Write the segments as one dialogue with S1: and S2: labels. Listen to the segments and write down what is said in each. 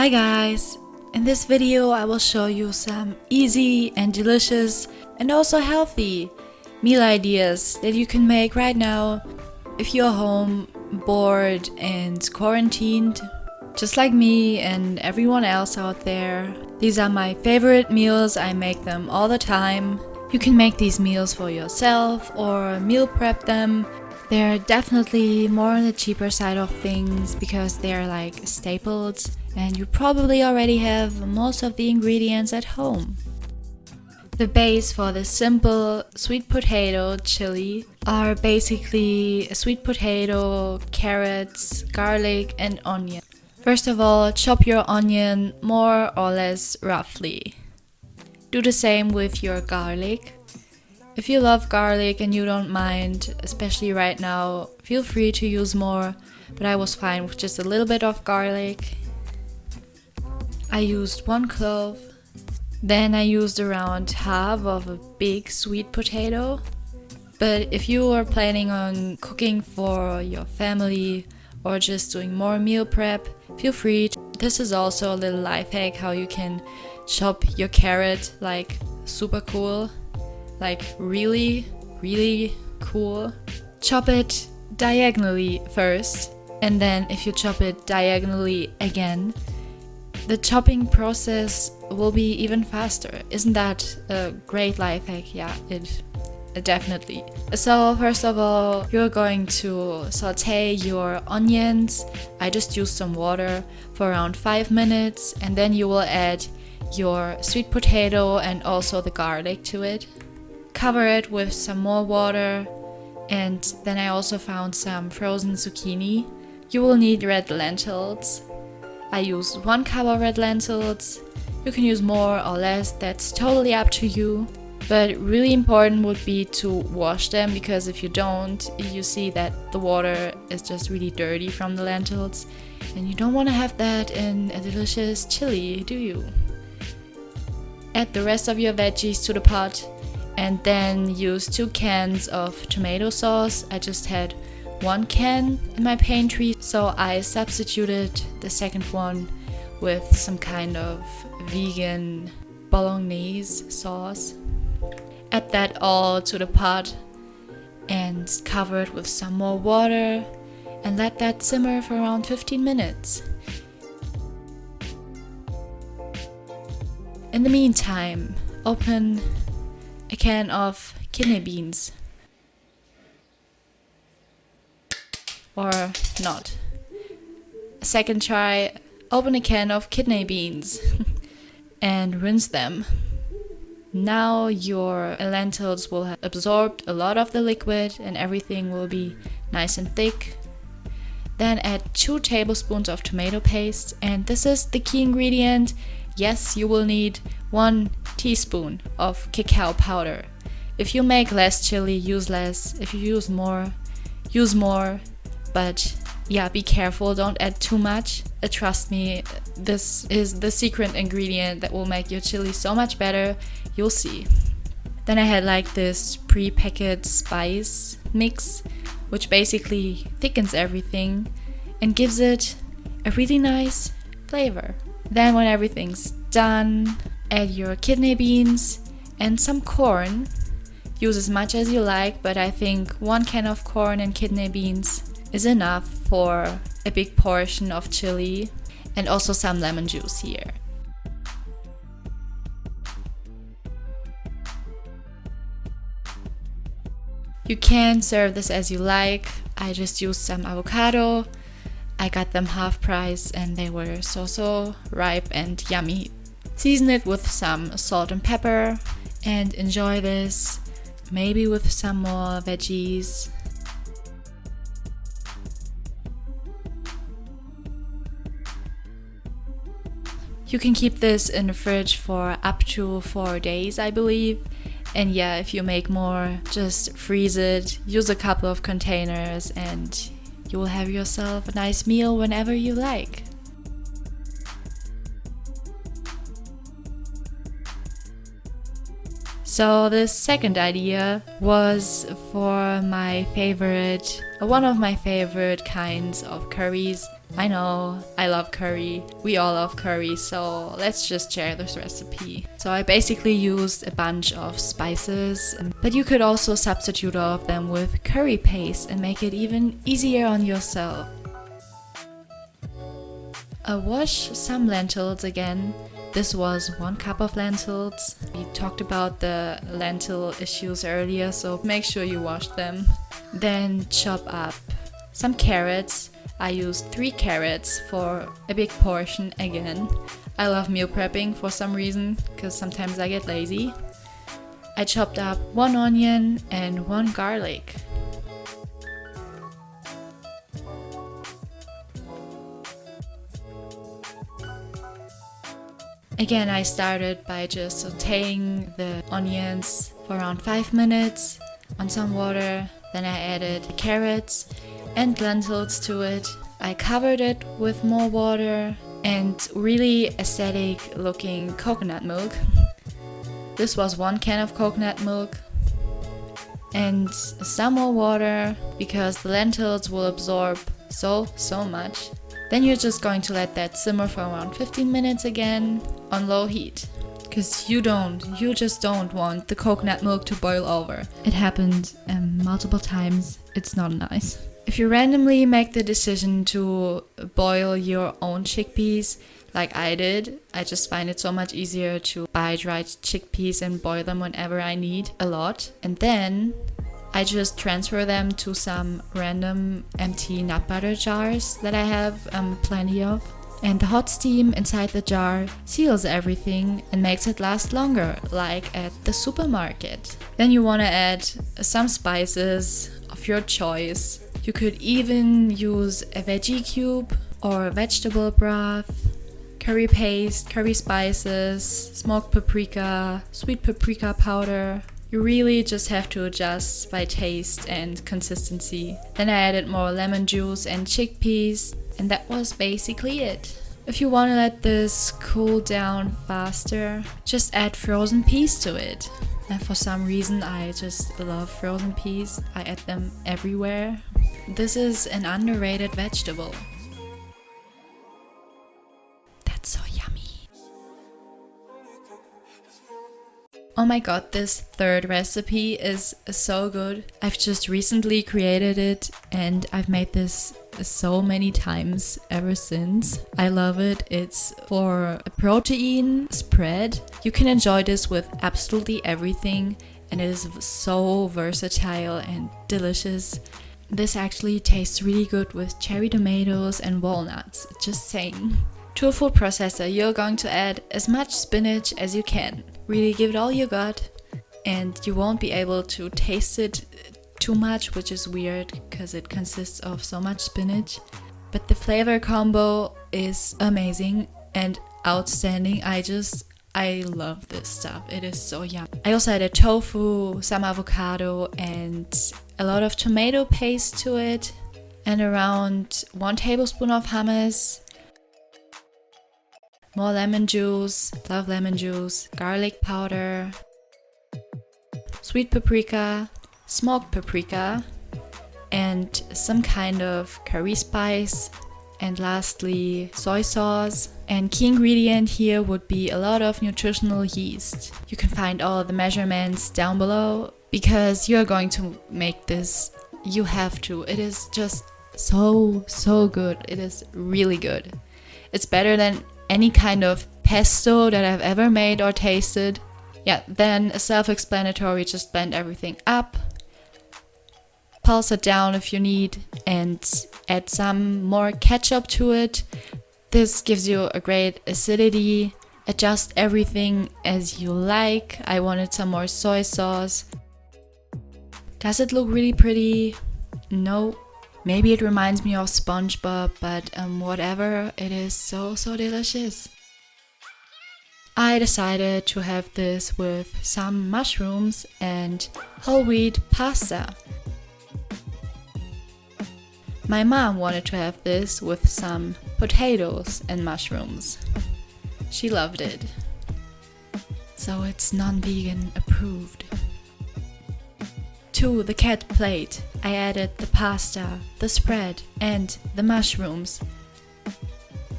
S1: Hi guys! In this video I will show you some easy and delicious and also healthy meal ideas that you can make right now if you're home, bored and quarantined. Just like me and everyone else out there. These are my favorite meals, I make them all the time. You can make these meals for yourself or meal prep them. They're definitely more on the cheaper side of things because they're like staples and you probably already have most of the ingredients at home. The base for the simple sweet potato chili are basically sweet potato, carrots, garlic and onion. First of all, chop your onion more or less roughly. Do the same with your garlic. If you love garlic and you don't mind, especially right now, feel free to use more, but I was fine with just a little bit of garlic. I used 1 clove. Then I used around half of a big sweet potato. But if you are planning on cooking for your family or just doing more meal prep, feel free. This is also a little life hack how you can chop your carrot like super cool. Like really cool. Chop it diagonally first, and then if you chop it diagonally again, the chopping process will be even faster. Isn't that a great life hack? Yeah, it definitely. So first of all, you're going to saute your onions. I just used some water for around 5 minutes, and then you will add your sweet potato and also the garlic to it. Cover it with some more water, and then I also found some frozen zucchini. You will need red lentils. I used 1 cup of red lentils. You can use more or less, that's totally up to you. But really important would be to wash them, because if you don't, you see that the water is just really dirty from the lentils. And you don't want to have that in a delicious chili, do you? Add the rest of your veggies to the pot. And then use 2 cans of tomato sauce. I just had 1 can in my pantry, so I substituted the second one with some kind of vegan bolognese sauce. Add that all to the pot and cover it with some more water and let that simmer for around 15 minutes. In the meantime, open a can of kidney beans. Or not. Second try, open a can of kidney beans and rinse them. Now your lentils will have absorbed a lot of the liquid and everything will be nice and thick. Then add 2 tablespoons of tomato paste, and this is the key ingredient. Yes, you will need 1 teaspoon of cacao powder. If you make less chili, use less. If you use more, use more. But yeah, be careful, don't add too much. Trust me, this is the secret ingredient that will make your chili so much better. You'll see. Then I had like this pre-packaged spice mix, which basically thickens everything and gives it a really nice flavor. Then when everything's done, add your kidney beans and some corn. Use as much as you like, but I think 1 can of corn and kidney beans is enough for a big portion of chili, and also some lemon juice here. You can serve this as you like. I just used some avocado. I got them half price and they were so ripe and yummy. Season it with some salt and pepper and enjoy this, maybe with some more veggies. You can keep this in the fridge for up to 4 days, I believe. And yeah, if you make more, just freeze it, use a couple of containers, and you will have yourself a nice meal whenever you like. So the second idea was for one of my favorite kinds of curries. I know, I love curry. We all love curry, so let's just share this recipe. So I basically used a bunch of spices, but you could also substitute all of them with curry paste and make it even easier on yourself. Wash some lentils again. This was 1 cup of lentils. We talked about the lentil issues earlier, so make sure you wash them. Then chop up some carrots. I used 3 carrots for a big portion again. I love meal prepping for some reason, because sometimes I get lazy. I chopped up 1 onion and 1 garlic. Again, I started by just sauteing the onions for around 5 minutes on some water. Then I added the carrots and lentils to it. I covered it with more water and really aesthetic looking coconut milk. This was 1 can of coconut milk. And some more water because the lentils will absorb so much. Then you're just going to let that simmer for around 15 minutes again on low heat. Because you just don't want the coconut milk to boil over. It happened multiple times. It's not nice. If you randomly make the decision to boil your own chickpeas, like I did, I just find it so much easier to buy dried chickpeas and boil them whenever I need a lot. And then I just transfer them to some random empty nut butter jars that I have plenty of. And the hot steam inside the jar seals everything and makes it last longer, like at the supermarket. Then you want to add some spices of your choice. You could even use a veggie cube or vegetable broth, curry paste, curry spices, smoked paprika, sweet paprika powder. You really just have to adjust by taste and consistency. Then I added more lemon juice and chickpeas, and that was basically it. If you want to let this cool down faster, just add frozen peas to it. And for some reason I just love frozen peas. I add them everywhere. This is an underrated vegetable. That's so yummy. Oh my god, this third recipe is so good. I've just recently created it and I've made this so many times ever since. I love it. It's for a protein spread. You can enjoy this with absolutely everything and it is so versatile and delicious. This actually tastes really good with cherry tomatoes and walnuts, just saying. To a food processor, you're going to add as much spinach as you can. Really give it all you got, and you won't be able to taste it too much, which is weird because it consists of so much spinach. But the flavor combo is amazing and outstanding. I love this stuff. It is so yummy. I also added tofu, some avocado, and a lot of tomato paste to it, and around 1 tablespoon of hummus. More lemon juice, love lemon juice, garlic powder, sweet paprika, smoked paprika, and some kind of curry spice, and lastly soy sauce. And key ingredient here would be a lot of nutritional yeast. You can find all the measurements down below because you're going to make this. You have to. It is just so good. It is really good. It's better than any kind of pesto that I've ever made or tasted. Yeah, then self-explanatory, just blend everything up, pulse it down if you need, and add some more ketchup to it. This gives you a great acidity. Adjust everything as you like. I wanted some more soy sauce. Does it look really pretty? No. Maybe it reminds me of Spongebob, but whatever, it is so delicious. I decided to have this with some mushrooms and whole wheat pasta. My mom wanted to have this with some potatoes and mushrooms. She loved it. So it's non-vegan approved. To the cat plate, I added the pasta, the spread, and the mushrooms.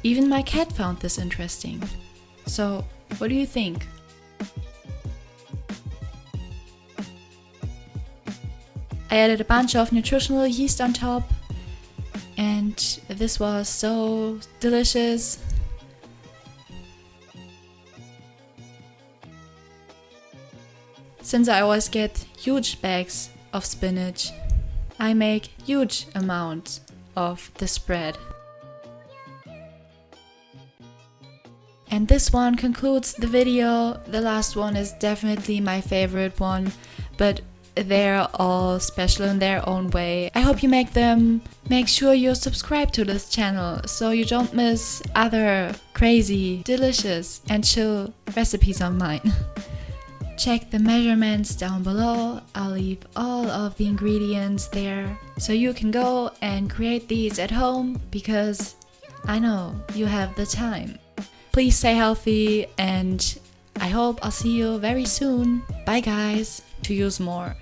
S1: Even my cat found this interesting. So, what do you think? I added a bunch of nutritional yeast on top, and this was so delicious. Since I always get huge bags of spinach, I make huge amounts of the spread. And this one concludes the video. The last one is definitely my favorite one, but they're all special in their own way. I hope you make them. Make sure you're subscribed to this channel so you don't miss other crazy, delicious and chill recipes of mine. Check the measurements down below. I'll leave all of the ingredients there so you can go and create these at home, because I know you have the time. Please stay healthy, and I hope I'll see you very soon. Bye guys. To use more.